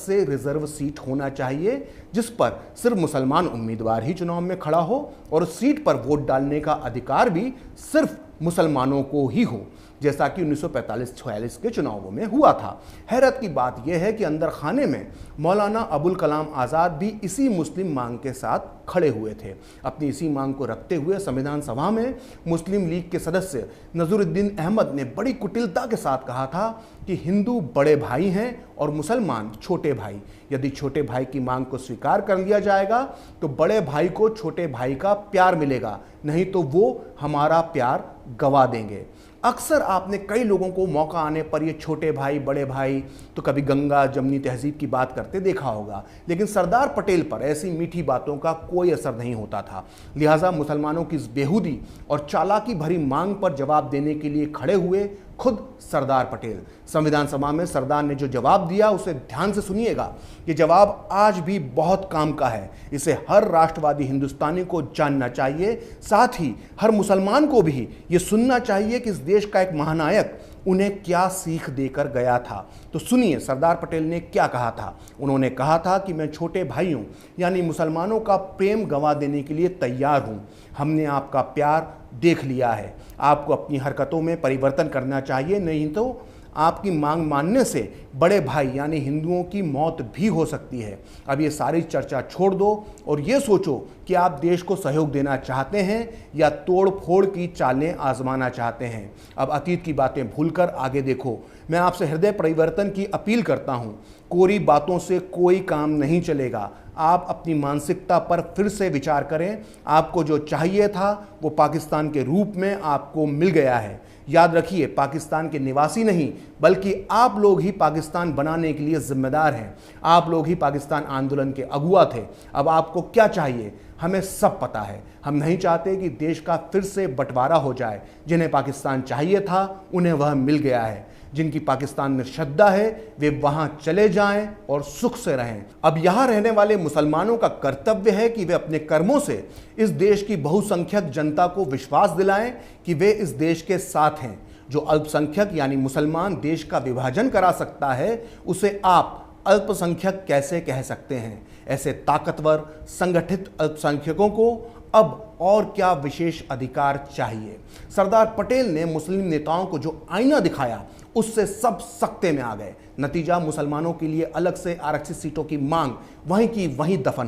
से reserve seat होना चाहिए जिस पर सिर्फ मुसलमान उम्मीदवार ही चुनाव में खड़ा हो और उस सीट पर वोट डालने का अधिकार भी सिर्फ मुसलमानों को ही हो, जैसा कि 1945-46 के चुनावों में हुआ था। हैरत की बात यह है कि अंदर खाने में मौलाना अबुल कलाम आज़ाद भी इसी मुस्लिम मांग के साथ खड़े हुए थे। अपनी इसी मांग को रखते हुए संविधान सभा में मुस्लिम लीग के सदस्य नजरुद्दीन अहमद ने बड़ी कुटिलता के साथ कहा था कि हिंदू बड़े भाई हैं और मुसलमान छोटे भाई। यदि छोटे भाई की मांग को स्वीकार कर लिया जाएगा तो बड़े भाई को छोटे भाई का प्यार मिलेगा, नहीं तो वो हमारा प्यार गवा देंगे। अक्सर आपने कई लोगों को मौका आने पर ये छोटे भाई बड़े भाई तो कभी गंगा जमनी तहजीब की बात करते देखा होगा, लेकिन सरदार पटेल पर ऐसी मीठी बातों का कोई असर नहीं होता था। लिहाजा मुसलमानों की इस बेहूदी और चालाकी भरी मांग पर जवाब देने के लिए खड़े हुए खुद सरदार पटेल। संविधान सभा में सरदार ने जो जवाब दिया उसे ध्यान से सुनिएगा। ये जवाब आज भी बहुत काम का है, इसे हर राष्ट्रवादी हिंदुस्तानी को जानना चाहिए। साथ ही हर मुसलमान को भी ये सुनना चाहिए कि इस देश का एक महानायक उन्हें क्या सीख देकर गया था। तो सुनिए सरदार पटेल ने क्या कहा था। उन्होंने कहा था कि मैं छोटे भाइयों यानी मुसलमानों का प्रेम गंवा देने के लिए तैयार हूँ। हमने आपका प्यार देख लिया है, आपको अपनी हरकतों में परिवर्तन करना चाहिए, नहीं तो आपकी मांग मानने से बड़े भाई यानी हिंदुओं की मौत भी हो सकती है। अब ये सारी चर्चा छोड़ दो और ये सोचो कि आप देश को सहयोग देना चाहते हैं या तोड़ फोड़ की चालें आजमाना चाहते हैं। अब अतीत की बातें भूलकर आगे देखो। मैं आपसे हृदय परिवर्तन की अपील करता हूँ। कोरी बातों से कोई काम नहीं चलेगा। आप अपनी मानसिकता पर फिर से विचार करें। आपको जो चाहिए था वो पाकिस्तान के रूप में आपको मिल गया है। याद रखिए, पाकिस्तान के निवासी नहीं बल्कि आप लोग ही पाकिस्तान बनाने के लिए जिम्मेदार हैं। आप लोग ही पाकिस्तान आंदोलन के अगुआ थे। अब आपको क्या चाहिए हमें सब पता है। हम नहीं चाहते कि देश का फिर से बंटवारा हो जाए। जिन्हें पाकिस्तान चाहिए था उन्हें वह मिल गया है। जिनकी पाकिस्तान में श्रद्धा है वे वहां चले जाएं और सुख से रहें। अब यहां रहने वाले मुसलमानों का कर्तव्य है कि वे अपने कर्मों से इस देश की बहुसंख्यक जनता को विश्वास दिलाएं कि वे इस देश के साथ हैं। जो अल्पसंख्यक यानी मुसलमान देश का विभाजन करा सकता है उसे आप अल्पसंख्यक कैसे कह सकते हैं। ऐसे ताकतवर संगठित अल्पसंख्यकों को अब और क्या विशेष अधिकार चाहिए। सरदार पटेल ने मुस्लिम नेताओं को जो आईना दिखाया उससे सब सकते में आ गए। नतीजा मुसलमानों के लिए अलग से आरक्षित सीटों की मांग वहीं की वहीं दफन हो